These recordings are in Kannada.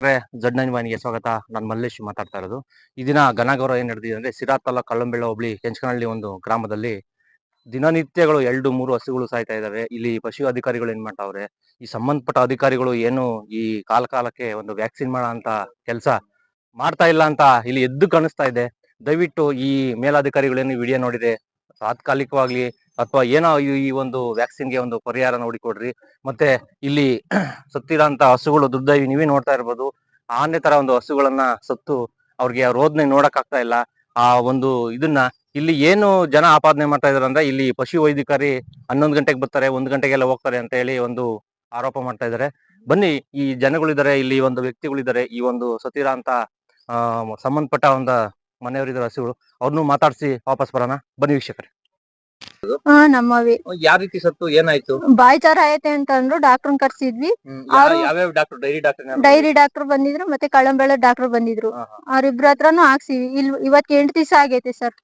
ಜಡ್9 ವಾಹಿನಿಗೆ ಸ್ವಾಗತ. ನಾನು ಮಲ್ಲೇಶ್ ಮಾತಾಡ್ತಾ ಇರೋದು. ಈ ದಿನ ಘನಘೋರ ಏನ್ ನಡೆದಿದೆ ಅಂದ್ರೆ ಸಿರಾ ತಾಲೂಕು ಕಲ್ಲಂಬೆಳ್ಳ ಹೋಬಳಿ ಕೆಂಚನಹಳ್ಳಿ ಒಂದು ಗ್ರಾಮದಲ್ಲಿ ದಿನನಿತ್ಯಗಳು 2-3 ಹಸುಗಳು ಸಾಯ್ತಾ ಇದಾವೆ. ಇಲ್ಲಿ ಪಶು ಅಧಿಕಾರಿಗಳು ಏನ್ ಮಾಡ್ತಾವ್ರೆ, ಈ ಸಂಬಂಧಪಟ್ಟ ಅಧಿಕಾರಿಗಳು ಏನು ಈ ಕಾಲಕ್ಕೆ ಒಂದು ವ್ಯಾಕ್ಸಿನ್ ಮಾಡೋ ಅಂತ ಕೆಲಸ ಮಾಡ್ತಾ ಇಲ್ಲ ಅಂತ ಇಲ್ಲಿ ಎದ್ದು ಕಾಣಿಸ್ತಾ ಇದೆ. ದಯವಿಟ್ಟು ಈ ಮೇಲಾಧಿಕಾರಿಗಳು ಏನು ವಿಡಿಯೋ ನೋಡಿದೆ ತಾತ್ಕಾಲಿಕವಾಗ್ಲಿ ಅಥವಾ ಏನೋ ಈ ಒಂದು ವ್ಯಾಕ್ಸಿನ್ಗೆ ಒಂದು ಪರಿಹಾರ ನೋಡಿಕೊಡ್ರಿ. ಮತ್ತೆ ಇಲ್ಲಿ ಸತ್ತಿರೋಂತ ಹಸುಗಳು ದುರ್ದೈವಿ, ನೀವೇ ನೋಡ್ತಾ ಇರ್ಬೋದು. ಆನೆ ತರ ಒಂದು ಹಸುಗಳನ್ನ ಸತ್ತು ಅವ್ರಿಗೆ ರೋದನೆ ನೋಡಕ್ ಆಗ್ತಾ ಇಲ್ಲ. ಆ ಒಂದು ಇದನ್ನ ಇಲ್ಲಿ ಏನು ಜನ ಆಪಾದನೆ ಮಾಡ್ತಾ ಇದಾರೆ ಅಂದ್ರೆ, ಇಲ್ಲಿ ಪಶು ವೈದ್ಯಕಾರಿ 11 ಗಂಟೆಗೆ ಬರ್ತಾರೆ, 1 ಗಂಟೆಗೆಲ್ಲ ಹೋಗ್ತಾರೆ ಅಂತ ಹೇಳಿ ಒಂದು ಆರೋಪ ಮಾಡ್ತಾ ಇದ್ದಾರೆ. ಬನ್ನಿ, ಈ ಜನಗಳಿದ್ದಾರೆ, ಇಲ್ಲಿ ಒಂದು ವ್ಯಕ್ತಿಗಳಿದ್ದಾರೆ, ಈ ಒಂದು ಸತ್ತಿರೋ ಅಂತ ಸಂಬಂಧಪಟ್ಟ ಒಂದು ಮನೆಯವರಿದ್ದಾರೆ ಹಸುಗಳು, ಅವ್ರನ್ನು ಮಾತಾಡ್ಸಿ ವಾಪಸ್ ಬರೋಣ. ಬನ್ನಿ ವೀಕ್ಷಕರೇ. ನಮ್ಮವಿ ಯಾವ ರೀತಿ ಸತ್ತು, ಏನಾಯ್ತು? ಬಾಯಿ ಜ್ವರ ಐತೆ ಅಂತ ಅಂದ್ರು ಡಾಕ್ಟರ್ ಕರ್ಸಿದ್ವಿ. ಯಾವ್ಯಾವ ಡಾಕ್ಟರ್? ಡೈರಿ ಡಾಕ್ಟರ್ ಬಂದಿದ್ರು, ಮತ್ತೆ ಕಳಂಬೆಳ ಡಾಕ್ಟರ್ ಬಂದಿದ್ರು. ಅವ್ರಿಬ್ರ ಹತ್ರನು ಹಾಕ್ಸಿವಿ. ಇವತ್ 8 ದಿವಸ ಆಗೈತೆ ಸರ್.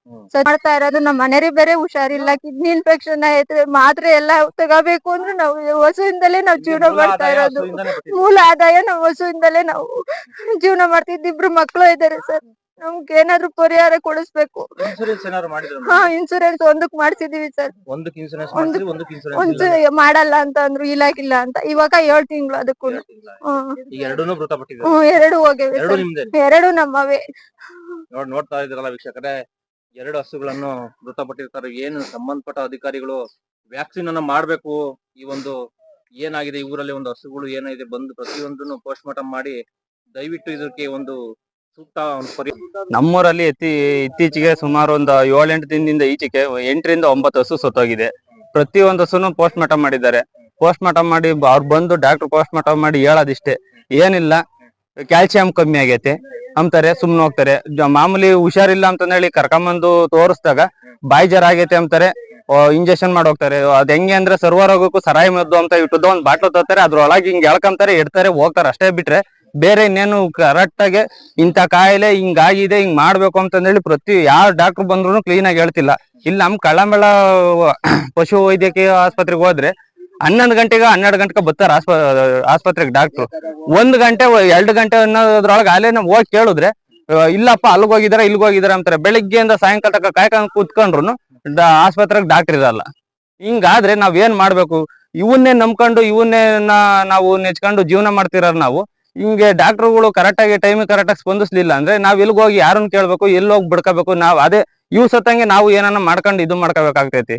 ಮಾಡ್ತಾ ಇರೋದು ನಮ್ಮ ಮನೆಯವ್ರಿಗೆ ಬೇರೆ ಹುಷಾರಿಲ್ಲ, ಕಿಡ್ನಿ ಇನ್ಫೆಕ್ಷನ್ ಐತೆ. ಮಾತ್ರೆ ಎಲ್ಲ ತಗೋಬೇಕು ಅಂದ್ರೆ ನಾವು ಹಸುವಿಂದಲೇ ನಾವು ಜೀವನ ಮಾಡ್ತಾ ಇರೋದು. ಮೂಲ ಆದಾಯ ನಾವು ಹಸುವಿಂದಲೇ ನಾವು ಜೀವನ ಮಾಡ್ತಿದ್ವಿ. 2 ಮಕ್ಳು ಇದಾರೆ ಸರ್. ನಮ್ಗೆ ಏನಾದ್ರು ಪರಿಹಾರ ಕೊಡಿಸ್ಬೇಕು. ಇನ್ಸೂರೆನ್ಸ್ ಒಂದಕ್ ಮಾಡ್ಸಿದೀವಿ ಸರ್. ಒಂದು ಮಾಡಲ್ಲ ಅಂತ ಅಂದ್ರು, ಇಲಾಗಿಲ್ಲ ಅಂತ. ಇವಾಗ 7 ತಿಂಗಳು ಅದಕ್ಕೂ. ಎರಡು ಹೋಗಿವೆ, 2 ನಮ್ಮವೇ. ನೋಡ್ತಾ ಇದ್ರಲ್ಲ ವೀಕ್ಷಕರೇ, 2 ಹಸುಗಳನ್ನು ಮೃತಪಟ್ಟಿರ್ತಾರೆ. ಏನು ಸಂಬಂಧಪಟ್ಟ ಅಧಿಕಾರಿಗಳು ವ್ಯಾಕ್ಸಿನ್ ಅನ್ನ ಮಾಡ್ಬೇಕು. ಈ ಒಂದು ಏನಾಗಿದೆ ಈ ಊರಲ್ಲಿ ಒಂದು ಹಸುಗಳು ಏನಾಗಿದೆ ಬಂದು ಪ್ರತಿಯೊಂದನ್ನು ಪೋಸ್ಟ್ ಮಾರ್ಟಮ್ ಮಾಡಿ ದಯವಿಟ್ಟು ಇದಕ್ಕೆ ಒಂದು ನಮ್ಮೂರಲ್ಲಿ ಇತ್ತೀಚೆಗೆ ಸುಮಾರು ಒಂದು 7-8 ದಿನದಿಂದ ಈಚೆಗೆ 8 ರಿಂದ 9 ಹಸು ಸತ್ತೋಗಿದೆ. ಪ್ರತಿಯೊಂದು ಹಸುನು ಪೋಸ್ಟ್ ಮಾರ್ಟಮ್ ಮಾಡಿದ್ದಾರೆ. ಪೋಸ್ಟ್ ಮಾರ್ಟಮ್ ಮಾಡಿ ಅವ್ರು ಬಂದು ಡಾಕ್ಟರ್ ಪೋಸ್ಟ್ ಮಾರ್ಟಮ್ ಮಾಡಿ ಹೇಳೋದಿಷ್ಟೇ, ಏನಿಲ್ಲ ಕ್ಯಾಲ್ಸಿಯಂ ಕಮ್ಮಿ ಆಗೈತೆ ಅಂತಾರೆ, ಸುಮ್ನೆ ಹೋಗ್ತಾರೆ. ಮಾಮೂಲಿ ಹುಷಾರಿಲ್ಲ ಅಂತ ಹೇಳಿ ಕರ್ಕೊಂಬಂದು ತೋರಿಸಿದಾಗ ಬಾಯಿ ಜ್ವರ ಆಗೈತೆ ಅಂತಾರೆ, ಇಂಜೆಕ್ಷನ್ ಮಾಡಿ ಹೋಗ್ತಾರೆ. ಅದ್ ಹೆಂಗೆ ಅಂದ್ರೆ ಸರ್ವರೋಗಕ್ಕೂ ಸರಾಯಿ ಮದ್ದು ಅಂತ ಇಟ್ಟದ್ದು ಒಂದ್ ಬಾಟ್ಲು ತರ್ತಾರೆ, ಅದ್ರೊಳಗೆ ಹಿಂಗ್ ಎಳ್ಕೊಂತಾರೆ, ಇಡ್ತಾರೆ, ಹೋಗ್ತಾರೆ, ಅಷ್ಟೇ ಬಿಟ್ರೆ ಬೇರೆ ಇನ್ನೇನು ಕರೆಕ್ಟ್ ಆಗಿ ಇಂಥ ಕಾಯಿಲೆ ಹಿಂಗಾಗಿದೆ, ಹಿಂಗ್ ಮಾಡ್ಬೇಕು ಅಂತಂದೇಳಿ ಪ್ರತಿ ಯಾವ ಡಾಕ್ಟರ್ ಬಂದ್ರು ಕ್ಲೀನ್ ಆಗಿ ಹೇಳ್ತಿಲ್ಲ. ಇಲ್ಲಿ ನಮ್ ಕಳ್ಳಂಬೆಳ ಪಶು ವೈದ್ಯಕೀಯ ಆಸ್ಪತ್ರೆಗೆ ಹೋದ್ರೆ 11 ಗಂಟೆಗೆ 12 ಗಂಟೆಗೆ ಬರ್ತಾರೆ ಆಸ್ಪತ್ರೆಗೆ ಡಾಕ್ಟ್ರು. 1 ಗಂಟೆ 2 ಗಂಟೆ ಅನ್ನೋದ್ರೊಳಗೆ ಅಲ್ಲೇ ನಾವು ಹೋಗಿ ಕೇಳಿದ್ರೆ, ಇಲ್ಲಪ್ಪ ಅಲ್ಲಿಗೆ ಹೋಗಿದಾರೆ ಇಲ್ಲಿಗೆ ಹೋಗಿದಾರೆ ಅಂತಾರೆ. ಬೆಳಿಗ್ಗೆಯಿಂದ ಸಾಯಂಕಾಲ ತನಕ ಕಾಯ್ಕೊಂಡು ಕೂತ್ಕೊಂಡ್ರು ಆಸ್ಪತ್ರೆಗೆ ಡಾಕ್ಟರ್ ಇರಲ್ಲ. ಹಿಂಗಾದ್ರೆ ನಾವ್ ಏನ್ ಮಾಡ್ಬೇಕು? ಇವನ್ನೇ ನಂಬ್ಕೊಂಡು ಇವನ್ನೇ ನಾವು ನೆಚ್ಕೊಂಡು ಜೀವನ ಮಾಡ್ತಿರೋ ನಾವು. ಹಿಂಗೆ ಡಾಕ್ಟರ್ಗಳು ಕರೆಕ್ಟಾಗಿ ಟೈಮಿಗೆ ಕರೆಕ್ಟಾಗಿ ಸ್ಪಂದಿಸ್ಲಿಲ್ಲ ಅಂದ್ರೆ ನಾವ್ ಎಲ್ಗ್ ಹೋಗಿ ಯಾರನ್ನ ಕೇಳ್ಬೇಕು, ಎಲ್ಲಿ ಹೋಗಿ ಬಿಡ್ಕೋಬೇಕು? ನಾವ್ ಅದೇ ಇವ್ ಸತ್ತಂಗೆ ನಾವು ಏನನ್ನ ಮಾಡ್ಕೊಂಡು ಇದು ಮಾಡ್ಕೋಬೇಕಾಗ್ತೈತಿ.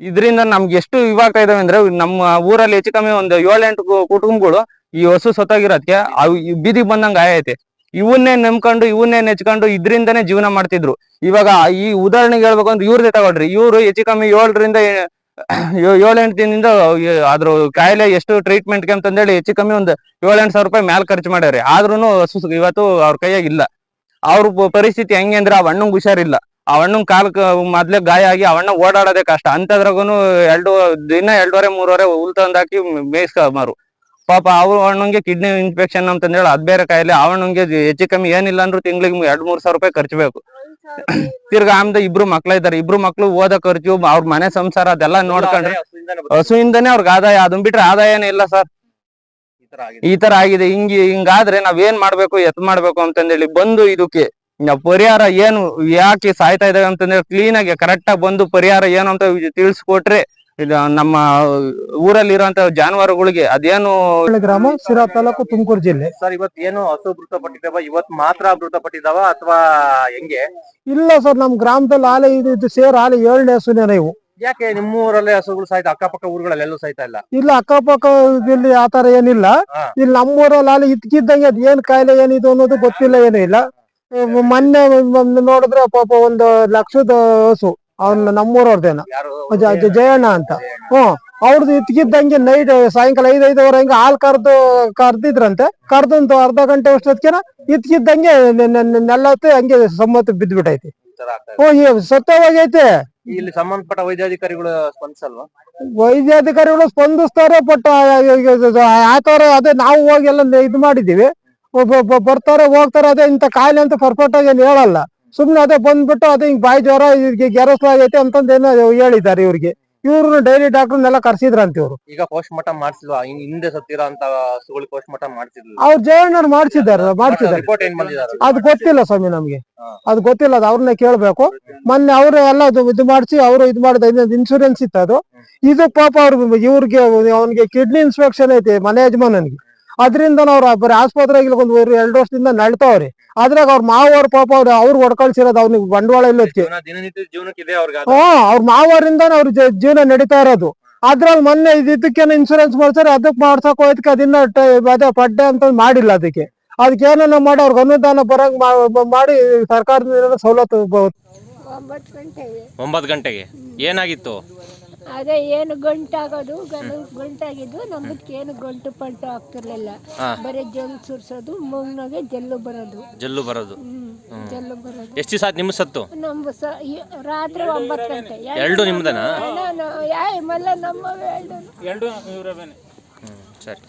ಇದರಿಂದ ನಮ್ಗೆ ಎಷ್ಟು ಇವಾಗ್ತಾ ಇದಾವೆ ಅಂದ್ರೆ, ನಮ್ಮ ಊರಲ್ಲಿ ಹೆಚ್ಚು ಕಮ್ಮಿ ಒಂದು 7-8 ಕುಟುಂಬಗಳು ಈ ಹಸು ಸತ್ತೋಗಿರೋದಕ್ಕೆ ಅವು ಬೀದಿಗೆ ಬಂದಂಗ ಆಗೈತೆ. ಇವನ್ನೇ ನಂಬ್ಕೊಂಡು ಇವನ್ನೇ ನೆಚ್ಕೊಂಡು ಇದ್ರಿಂದನೇ ಜೀವನ ಮಾಡ್ತಿದ್ರು. ಇವಾಗ ಈ ಉದಾಹರಣೆಗೆ ಹೇಳ್ಬೇಕು ಅಂದ್ರೆ ಇವ್ರದೇ ತಗೊಳ್ರಿ, ಇವ್ರು ಹೆಚ್ಚು ಕಮ್ಮಿ 7-8 ದಿನದಿಂದ ಅದ್ರ ಕಾಯಿಲೆ ಎಷ್ಟು ಟ್ರೀಟ್ಮೆಂಟ್ಗೆ ಅಂತಂದೇಳಿ ಹೆಚ್ಚು ಕಮ್ಮಿ ಒಂದು 7-8 ಸಾವಿರ ರೂಪಾಯಿ ಮ್ಯಾಲ ಖರ್ಚು ಮಾಡ್ಯಾರೆ. ಆದ್ರೂ ಹಸು ಇವತ್ತು ಅವ್ರ ಕೈಯಾಗಿಲ್ಲ. ಅವ್ರ ಪರಿಸ್ಥಿತಿ ಹೆಂಗೆ ಅಂದ್ರೆ, ಆ ಹಣ್ಣಂಗ್ ಹುಷಾರಿಲ್ಲ, ಆ ಹಣ್ಣಂಗ್ ಕಾಲಕ್ಕೆ ಮೊದ್ಲೇ ಗಾಯ ಆಗಿ ಅವಣ್ಣ ಓಡಾಡೋದೇ ಕಷ್ಟ. ಅಂತದ್ರಾಗೂನು 2 ದಿನ 2.5-3 ಹುಲ್ ತಂದಾಕಿ ಮೇಯಿಸ್ಕೊಂಬಾರು. ಪಾಪ ಅವ್ರ ಹಣ್ಣಂಗೆ ಕಿಡ್ನಿ ಇನ್ಫೆಕ್ಷನ್ ಅಂತಂದೇಳಿ ಅದ್ ಬೇರೆ ಕಾಯಿಲೆ. ಆ ಹಣ್ಣಂಗೆ ಹೆಚ್ಚು ಕಮ್ಮಿ ಏನಿಲ್ಲ ಅಂದ್ರೂ ತಿಂಗಳಿಗೆ 2-3 ಸಾವಿರ ರೂಪಾಯಿ ಖರ್ಚು ಬೇಕು. ತಿರ್ಗಾ ಆಮ್ದ 2 ಮಕ್ಳ ಇದ್ದಾರೆ, 2 ಮಕ್ಳು ಓದೋ ಖರ್ಚು, ಅವ್ರ ಮನೆ ಸಂಸಾರ ಅದೆಲ್ಲ ನೋಡ್ಕೊಂಡ್ರೆ ಹಸುವಿಂದನೇ ಅವ್ರಿಗೆ ಆದಾಯ. ಅದನ್ ಬಿಟ್ರೆ ಆದಾಯನೇ ಇಲ್ಲ ಸರ್. ಈ ತರ ಆಗಿದೆ. ಹಿಂಗಾದ್ರೆ ನಾವ್ ಏನ್ ಮಾಡ್ಬೇಕು, ಎತ್ ಮಾಡ್ಬೇಕು ಅಂತಂದೇಳಿ ಬಂದು ಇದಕ್ಕೆ ಪರಿಹಾರ ಏನು, ಯಾಕೆ ಸಾಯ್ತಾ ಇದಾವೆ ಅಂತಂದ್ರೆ ಕ್ಲೀನ್ ಆಗಿ ಕರೆಕ್ಟ್ ಆಗಿ ಬಂದು ಪರಿಹಾರ ಏನು ಅಂತ ತಿಳಿಸ್ಕೊಟ್ರೆ ನಮ್ಮ ಊರಲ್ಲಿ ಇರುವಂತ ಜಾನುವಾರುಗಳಿಗೆ ಅದೇನು. ಗ್ರಾಮ, ಸಿರಾ ತಾಲೂಕು, ತುಮಕೂರು ಜಿಲ್ಲೆ. ಸರ್, ಇವತ್ತು ಏನು ಹಸು ಮೃತಪಟ್ಟಿದ್ದಾವ? ಇವತ್ತು ಮಾತ್ರ ಮೃತಪಟ್ಟಿದ್ದಾವ ಅಥವಾ ಹೆಂಗೆ? ಇಲ್ಲ ಸರ್, ನಮ್ ಗ್ರಾಮದಲ್ಲಿ ಆಲೆ ಇದು ಸೇರ್ ಆಲೆ 7ನೇ ಹಸುನೇನ ಇವು. ಯಾಕೆ ನಿಮ್ಮ ಊರಲ್ಲೇ ಹಸುಗಳು ಸಾಯ್ತಾ, ಅಕ್ಕಪಕ್ಕ ಊರುಗಳಲ್ಲಿ ಎಲ್ಲೂ ಸಾಯ್ತಾ ಇಲ್ಲ? ಇಲ್ಲ, ಅಕ್ಕಪಕ್ಕ ಇಲ್ಲಿ ಆತರ ಏನಿಲ್ಲ. ಇಲ್ಲಿ ನಮ್ಮೂರಲ್ಲಿ ಆಲೆ ಇದ್ಕಿದ್ದಂಗೆ ಅದ್ ಏನ್ ಕಾಯಿಲೆ ಏನಿದು ಅನ್ನೋದು ಗೊತ್ತಿಲ್ಲ, ಏನೂ ಇಲ್ಲ. ಮೊನ್ನೆ ನೋಡಿದ್ರೆ ಪಾಪ 1 ಲಕ್ಷದ ಹಸು ಅವ್ನ ನಮ್ಮೂರವ್ರದೇನ, ಜಯಣ್ಣ ಅಂತ. ಅವ್ರದ್ದು ಇದ್ಕಿದ್ದಂಗೆ ನೈಟ್ ಸಾಯಂಕಾಲ 5-5:15 ಹಂಗೆ ಹಾಲ್ ಕರ್ದಿದ್ರಂತೆ. ಕರ್ದಂತ ಅರ್ಧ ಗಂಟೆ ಅಷ್ಟೊತ್ತಿಗೆನ ಇದ್ಕಿದ್ದಂಗೆ ನೆಲ್ಲತ್ತೆ ಹಂಗೆ ಸಮ್ಮತ್ತು ಬಿದ್ದ್ಬಿಟ್ಟೈತಿ. ಸತ್ತವಾಗೈತೆ. ಇಲ್ಲಿ ಸಂಬಂಧಪಟ್ಟ ವೈದ್ಯಾಧಿಕಾರಿಗಳು ಸ್ಪಂದಿಸಲ್ವಾ? ವೈದ್ಯಾಧಿಕಾರಿಗಳು ಸ್ಪಂದಿಸ್ತಾರೆ, ಬಟ್ ಆತರ ಅದೇ ನಾವು ಹೋಗಿ ಎಲ್ಲ ಇದು ಮಾಡಿದೀವಿ. ಬರ್ತಾರೆ ಹೋಗ್ತಾರೆ, ಅದೇ ಇಂತ ಕಾಯಿಲೆ ಅಂತ ಪರ್ಫೆಕ್ಟ್ ಆಗಿ ಏನ್ ಹೇಳಲ್ಲ. ಸುಮ್ನೆ ಅದೇ ಬಂದ್ಬಿಟ್ಟು ಅದೇ ಹಿಂಗ್ ಬಾಯಿ ಜ್ವರ ಗೆರಸ್ಲಾಗೈತೆ ಅಂತಂದೇನೋ ಹೇಳಿದ್ದಾರೆ ಇವ್ರಿಗೆ. ಇವ್ರು ಡೈಲಿ ಡಾಕ್ಟರ್ನೆಲ್ಲ ಕರ್ಸಿದ್ರಂತ ಇವ್ರು. ಈಗ ಪೋಸ್ಟ್ ಮಾರ್ಟಮ್ ಮಾಡಿಸಿಲ್ವಾ? ಹಿಂದೆ ಸತ್ತಿರೋ ಅಂತ ಹಸುಗಳು ಪೋಸ್ಟ್ ಮಾರ್ಟಮ್ ಮಾಡಿಸಿರ್ಲಿಲ್ಲ. ಅವ್ರ ಜಯಣ್ಣವ್ರು ಮಾಡ್ಸಿದ್ದಾರೆ. ರಿಪೋರ್ಟ್ ಏನ್ ಬಂದಿದ್ದಾರೆ? ಅದು ಗೊತ್ತಿಲ್ಲ ಸ್ವಾಮಿ ನಮ್ಗೆ, ಅದು ಗೊತ್ತಿಲ್ಲ. ಅದು ಅವ್ರನ್ನೇ ಕೇಳ್ಬೇಕು. ಮೊನ್ನೆ ಅವ್ರು ಎಲ್ಲ ಇದು ಮಾಡಿಸಿ ಅವ್ರು ಇದು ಮಾಡಿದ ಇನ್ಶೂರೆನ್ಸ್ ಇತ್ತು ಅದು. ಇದು ಪಾಪ ಇವ್ರಿಗೆ ಅವ್ನಿಗೆ ಕಿಡ್ನಿ ಇನ್ಸ್ಪೆಕ್ಷನ್ ಐತಿ ಮನೆ ಯಜಮಾನನ್ಗೆ. ಅದರಿಂದ ಅವ್ರ ಬರೀ ಆಸ್ಪತ್ರೆಗೆ ಒಂದು 2 ವರ್ಷದಿಂದ ನಡ್ತಾವ್ರಿ. ಅದ್ರಾಗ ಅವ್ರ ಮಾವವ್ರ ಪಾಪ ಅವ್ರು ಹೊಡ್ಕಳ್ಸಿರೋದು ಅವ್ನಿಗೆ ಬಂಡವಾಳ ಇಲ್ಲಕ್ಕೆ. ದಿನನಿತ್ಯ ಜೀವನಕ್ಕೆ ಇದೆ ಅವ್ರಿಗೆ. ಅವ್ರ ಮಾವರಿಂದ ಅವ್ರ ಜೀವನ ನಡೀತಾ ಇರೋದು. ಅದ್ರಲ್ಲಿ ಮೊನ್ನೆ ಇದಕ್ಕೇನು ಇನ್ಶೂರೆನ್ಸ್ ಮಾಡ್ತಾರೆ, ಅದಕ್ಕೆ ಮಾಡ್ಸಕ್ ಹೋಯ್ತಕ್ಕೆ ಅದನ್ನ ಅದೇ ಪಡ್ಡೆ ಅಂತ ಮಾಡಿಲ್ಲ. ಅದಕ್ಕೆ ಏನನ್ನ ಮಾಡಿ ಅವ್ರಿಗೆ ಅನುದಾನ ಬರಂಗ್ ಮಾಡಿ ಸರ್ಕಾರದಿಂದ ಸವಲತ್ತು. 9 ಗಂಟೆಗೆ ಏನಾಗಿತ್ತು? ಅದೇ ಏನು ಗಂಟಾಗೋದು ಗಂಟಾಗಿದ್ದು ನಮ್ಮದಕ್ಕೆ ಏನು ಗಂಟು ಪಂಟು ಆಗ್ತಿರ್ಲಿಲ್ಲ. ಬರೀ ಜಲ್ಲು ಸುರ್ಸೋದು, ಮೂಗ್ನಾಗೆ ಜಲ್ಲು ಬರೋದು. ಜಲ್ಲು ಬರೋದು. ಎಷ್ಟು ದಿವಸ ಆಯ್ತು ನಿಮ್ಮ ಸತ್ತು? ನಮ್ಮ ರಾತ್ರಿ 9 ಗಂಟೆ. ಎರಡು ನಿಮ್ದನಾ? ಮಲ್ಲ ನಮ್ಮ ಸರಿ.